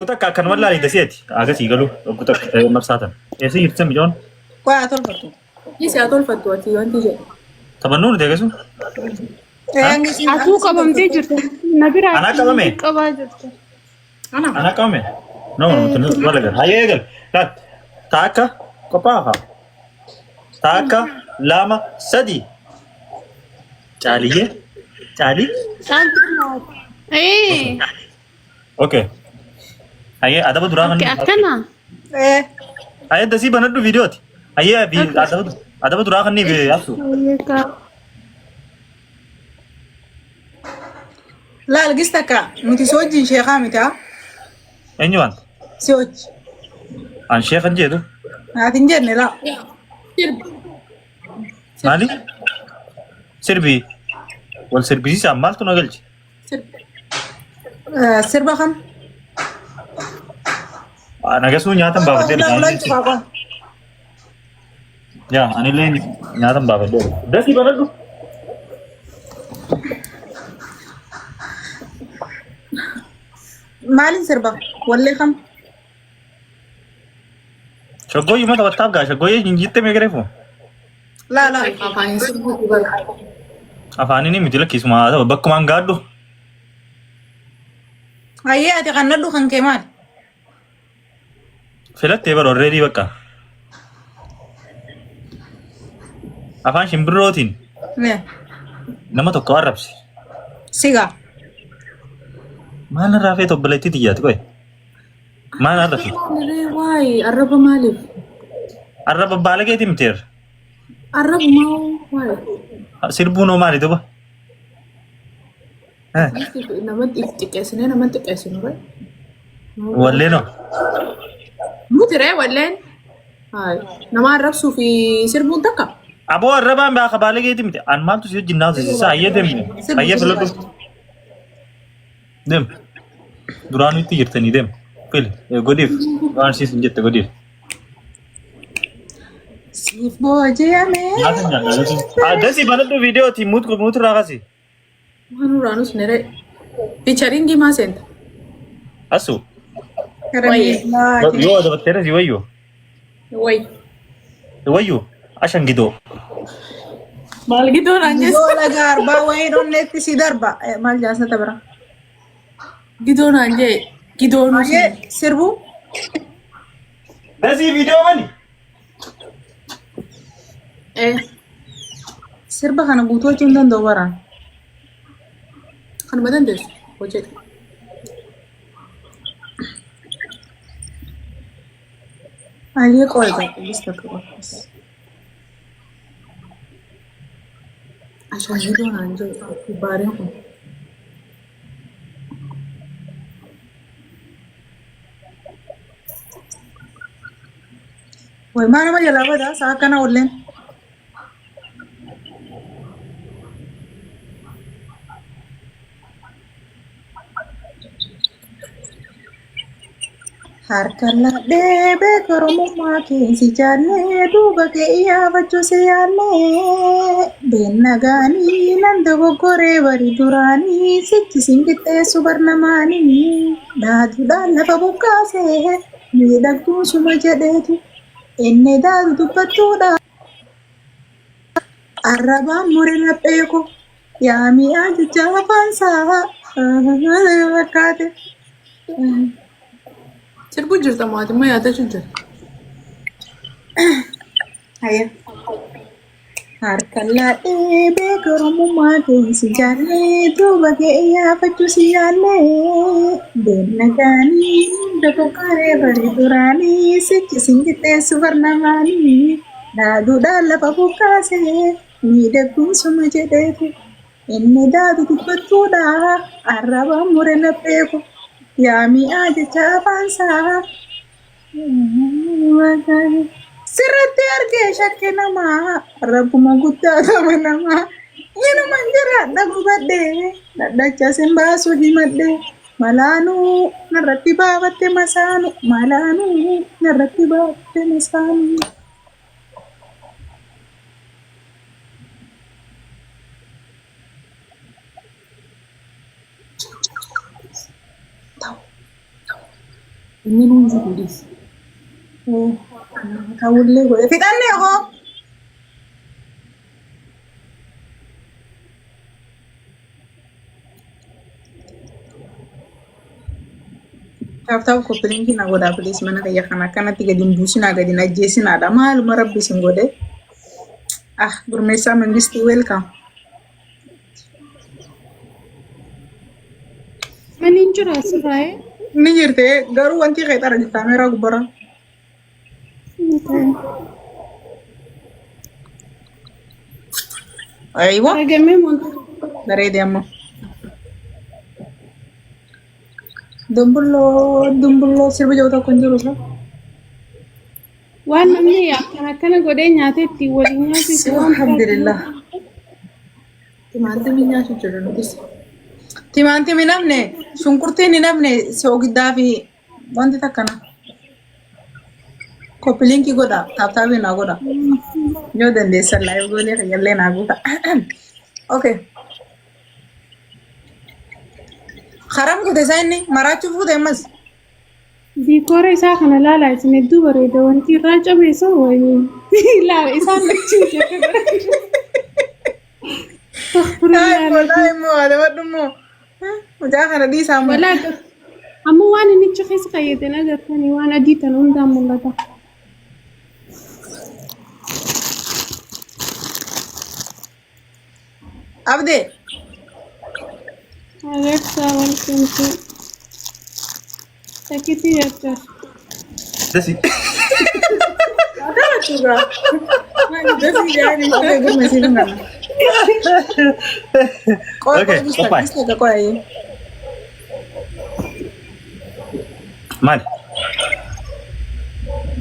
Kutak kan wallaahi daseeti agasii galu kutak marsaatan eessa jirtan bijoon Waa tolfatu. Isi haa tolfattu ati wanti jedhu. taphannuun deegasu Atuu qabamtee jirtu. Na biraa Anaa qabame? qabaa jirtu. anaa qabame no wala gal hayyee gal laat taaka qophaafa taaka lama sadi caaliyyee caalii okay hayyee adaba duraa kan Akkana. hayyee dasii banadhu viidiyooti hayyee adaba duraa kan ni yaabsu Laal gistaka nuti si wajjin sheekaa mitaa eenyu waan si wajji. an sheekan jedhu Naati hin jenne laa. Sirbi. maali sirbii wal sirbisiisaan maaltu na galchi Sirbi. Sirba kam? nagasuu nyaatan baafadhee Ulan cufaa kun. yaa anillee nyaatan baafadhee dasii banadhu Maalin sirba? Wallee kam? shaggooyyuu mata wattaaf gaa shaggooyyee hinjiitte meegareefu Laa laa. Afaan sirbuutu bara. afaanini miti lakkisuma ta'u bakkumaan gaadhu Hayyee ati kan nadhu kan kee maali? filattee bara alreedii bakka afaan shimbirrootiin nama tokko arrabsi Sigaa. maal narraa feet obboleettii xiyyaati qoy maal arrabsi Maaliif waayee arraba maaliif? arraba baalageeti miteer Arraba maa waayee? sirbuunoo maali duba Namatti xiqqeessinee namatti xiqqeessinu ree. walleenoo Nuti ree walleen. Nama arrabsuu fi sirbuun takka. aboo arrabaan baaka baalageeti miti an maaltu si wajjin naasisiisa hayyee deemne hayyee filadhu deem duraan itti jirtanii deem fili godhiif waan siis hin jette godhiif Siif booji'amee. Adasi banadhu viidiyooti mutu raakasi Waan uraanus nere. Fiicharingii maa seenta? asu Karameellaa. yoo dabatteeras wayyoo Wayi. wayyoo ashangidoo Maal gidoon anjes? Yoo laga arbaa wayii dhonneetti si darba. Maal jaasnata bira? Gidoon anjee. Gidoon Hayyee sirbu. dasii viidiyoo mani Sirba kana guutuu hojii hin danda'u baraan. Kanuma dandeessu. Hojjetu. Hayyee qo'ee tokko gista qabatas. Ashaan gidoon anjee. Baariin kun. Way maa nama jalaa badaa saa akkana olleen. Harkaan laadhee beeka Oromummaa keessi jaallee duuba kee iyyaafachuu si yaallee beenna gaanii nan dogoggoree bari duraanii sichi sin qixxeessu barnamaanii dhaatuudhaan lafa bukkaasee miidhagduun suma jedheetu inni daatu dubbattuudha. Arrabaan mure lapheeko yaa mi'aa jecha afaansaa fakkaate. Sirbuu jirta mootummaa yaadachuu jira. Hayyee. Harkaan laadhee beeka Oromummaa keessi jaallee duuba kee iyyaafachuu si yaallee beenna gaanii dogoggoree bari duraanii sichi sin qixxeessu barnamaanii dhaaduudhaan lafa bukkaasee miidhagduun suma jedheetu inni daatu dubbattuudha arrabaan mure lapheeko yaa mi'aa jecha afaansaa. Sirriitti argee shakke namaa rabbuma guddaa qaba namaa inuma jiraadha gubadhee dhadhacha sin baasuu himadhee malaanuu narratti baafatte masaanu malaanuu narratti baafatte masaanu. Inni nuun jiru dis. Ta'ullee godhe fixannee hoo. Taaf koppiliinki na godhaa please mana kiyya kana akkanatti gadi hin buusinaa gadi hin ajjeesinaadha maaluma rabbi isin godhe. Gurmeessaa mangistii welcome. Mani hin jiru asirraa Ni jirte garuu wanti qeexara jirti kaameeraa gubbaraa. Aywa Dhagamee montu. bareede amma. Dumbulloo sirba jiru tokko hin jiru isa. Waan namni akkana godhee nyaatee ittiin waliin nyaatu Alhamdulillah. Timaatimii nyaachuu jiru nutis. Timaantimii namne shunkurtiin hin namne soogiddaa fi wanti takkana. Koppiliinki godha taaptaabii naa godha. Yoo dandeessan laayif goolee fayyallee naa guuta. Okay. Haram kute isaa inni maraachuu fuute ammas. diikoora isaa kana laalaa isin hedduu bareeda wanti irraa cabeessa wayii ilaala isaan lachuu Immoo adabadhu immoo. Mucaa kana dhiisaa immoo. walaa amma waan inni achi keessa qayyatan agartanii waan adii tan hundaan mul'ata. Abdee. Agarsaa walqintu takkitti jechaa Dasi. Okay, gurme siin kana. Okay, koppai. Maali?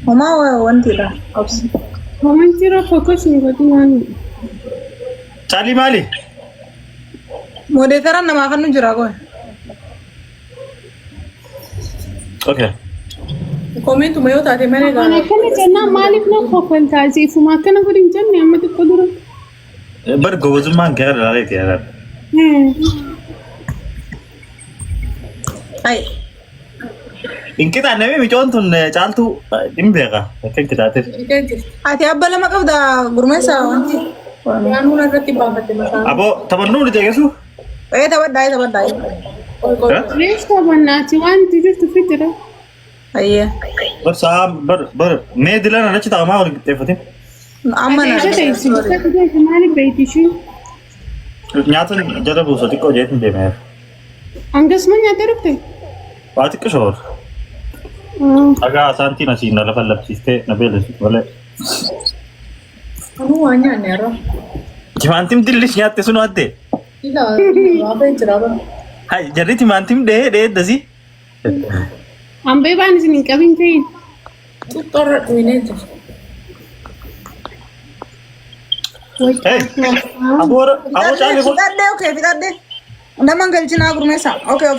Homaa wantidha. Obsi. homanti irra fokkosni godhin waan Caalii maali? Moodeetara namaa kan nu jira qoy. Okay. Koomintuma yoo taate mana waan gaara. akkana jennaan maaliif na koffaltaa siifuma akkana godhin jenne amma xiqqoo dura. Bar gowwazummaan kee irra laalee ta'e irra. Ay. Inkitaan namni micoon tun caaltuu hin beeka. Akka inkitaateef. Dhiqee jirti. Ati abba lama qabda gurmeessa wanti. Waan hunda irratti baafatte mataa. Aboo taphannuu ni teegesu? Taphattaa. Reef taphannaati wanti jirtu fitira. Ayyee. Bar saa bar mee dilan achi taa'amaa wal qixxeeffatin. Amma na. Adeemsa teessi uffata keessa maaliif beekti ishee? Nyaata jala buusa xiqqoo jeetin deemeera. Hangasuma nyaatee dhufte? Waa xiqqishoor. Dhagaa saantiin asiin na lafa labsiistee na beelesitu malee. Anuu waan nyaanne irra. Timaantim dillis nyaatte sun waatte. Ilaa waabee jira bara. Hai jarri timaantim dhee dasii. Hambee baan isin hin qabin ta'in. Tuttorra dhuunee jiru. Hey, aboo caalee kun. Fixadhee. Nama galchinaa gurmeessa. Okay.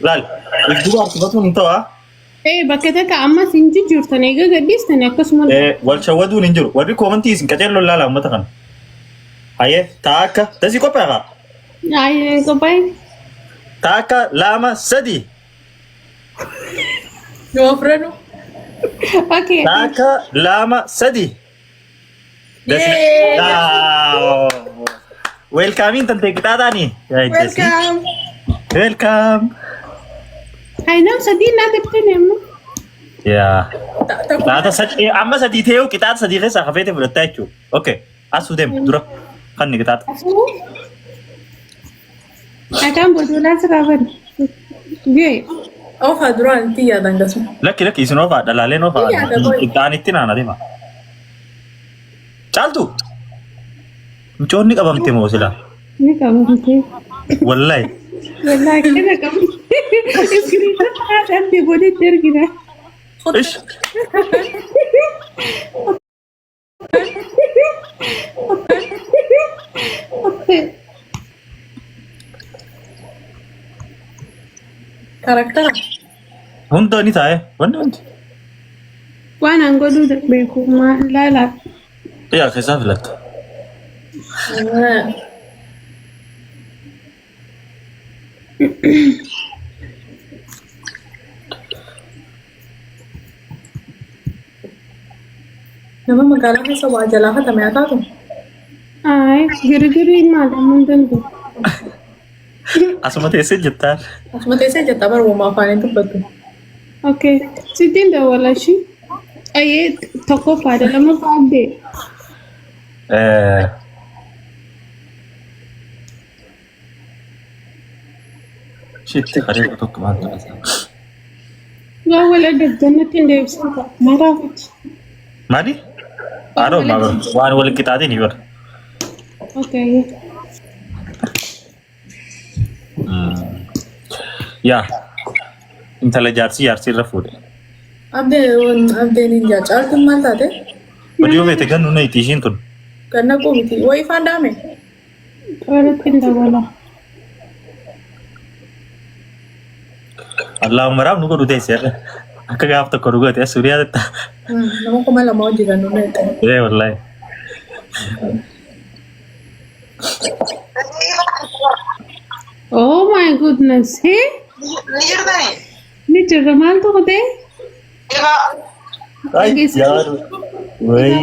Laal, iddoo artifatuun hin ta'aa. Bakka takka ammas hin jijjiirtan egaa gadhiistan akkasuma. Wal shawwaduun hin jiru. Warri koomantii isin qaceelloo laala uummata kana. Hayyee taakka dasii qophaa'aa. Qophaa'e. Taakka lama sadii. Yoo fudhadhu. Okay. Taakka lama sadii. Welcome tante qixaaxaanii. Welcome. Hainam sadii naa dabtanii amma. Yaa. Laata sadii amma sadii ta'ee qixaaxa sadii keessaa hafeete fudhattaa jechuudha. Okay. Asuu deemu dura kan ni qixaaxa. Akaan boodolaa siraa bari. Gee. Ofaa duraan itti yaadan gasuma. Lakki isin ofaa dhalaaleen ofaa qixaanitti naana deema. Caaltu. Micoonni qabamte moo silaa? Ni qabamte. Wallahi. Wallahi kana qabamte. Iskiriita haadhaatti boodatti ergina. Ish. Karaktara. Hunda ni taa'e. Wanti. Waan an godhuu beeku laalaa. Yaa keessaa filatta. Nama magaalaa keessa waa jalaa hatame haa taatu. Ay, girgiriin maal amman dandu. Asuma teessee jettaan. Asuma teessee jetta bara uumaa afaaniin dubbattu. Okay, sittiin dawwalashi. Ayyee tokkoffaadha lammaffaa abdee. Shitti qaree tokko maal ta'a? Waa wala daggannatti hin deebisata. Maraafati. Maali? Aroo waan wal qixaatiin ni bara. Okay. Yaa intala jaarsi irra fuudhe. Abdeen hin jaa caaltuun maal taate? Odiyoo beete gannu na itti ishiin tun. Ganna qoomiti. Wayii faan daame? Qoratti hin dawwala. Allahumma raab nu godhu teessee akka gaaf tokko dhugate suuriyaa detta. Nama kuma lama hojii gannu na itti. Wallahi. Oh my goodness. Hey? Ni jirra maal tokko ta'e? Ay yaar. Wai.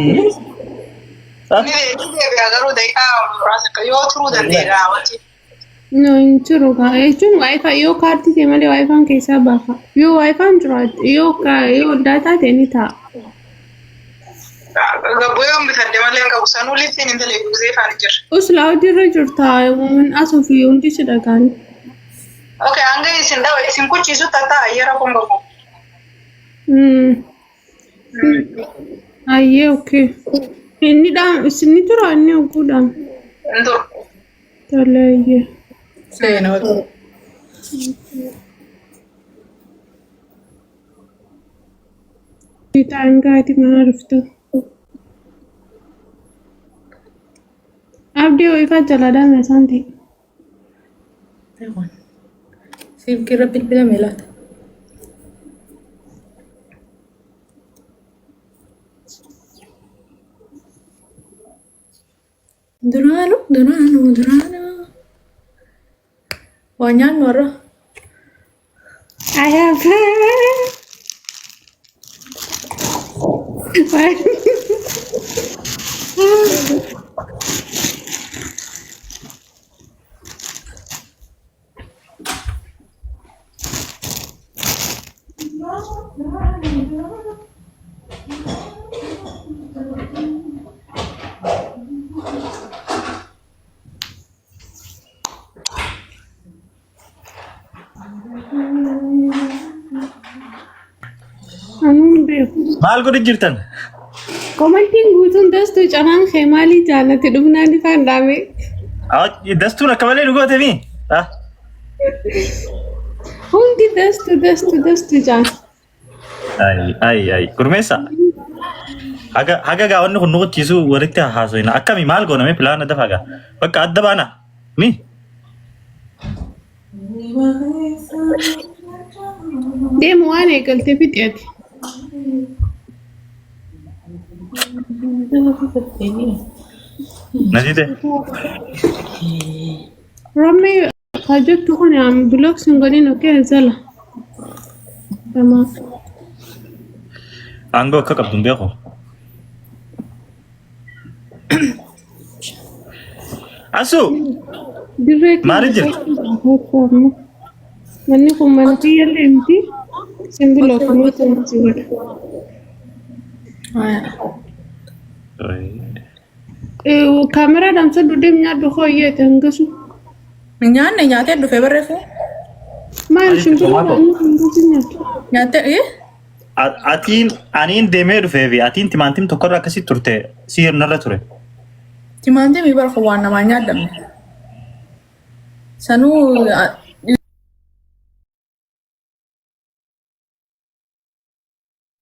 No, hin jiru kaa. Jechuun wifi yoo kaartii ta'e malee wifaan keessaa baafa. Yoo wifaan jiraate yoo daataa ta'e ni ta'a. Uslaa hojiirra jirta uumamaan asuu fi hundi si dhagaani. Okay, anga isin kuchisu tata ayera kongo. Ayyee okay. Inni isinni tura inni oguudhaan. Ndur. Tole ayyee. Seena wata. Ta'an gaati mana dhuftu. Abdii ifaa jala dame isaan ta'e. Siif kirra bilbilame laata? Duraanu. Waa nyaannu warra. I have Maal godhu jirtan? Komantiin guutuun dastuu canaan kee maalii jaalate dhumnaan ifaan dhaame. Dastuun akka malee dhugoote mi? Hundi dastuu jaan. Ay gurmeessa. Haga gaawwanni kun nuqochiisu walitti haasofna. Akkami maal gooname pilaana dafa gaa? Bakka adda baana. Mi? Deemu waan eegaltee fixeeti. Najide. Ramee hajjattu kun blok singoliin okee zala. Tamam. Aangoo akka qabdu hin beeku. Asu. Maali jirti? Manni kun mana kiyyaallee miti. Simbuloo kunuu tumsi godha. Kaameraa damsadhu deem nyaadhu hooyyeete hangasu. Nyaanne nyaatee dhufee barreeffu. Maal shimbiruu hangasu nyaatu? Nyaatee Aniin deemee dhufee fi atiin timaantim tokkorra akkasii turte sirnarra ture. Timaantimii bara waan namaa nyaadamne. Sanuu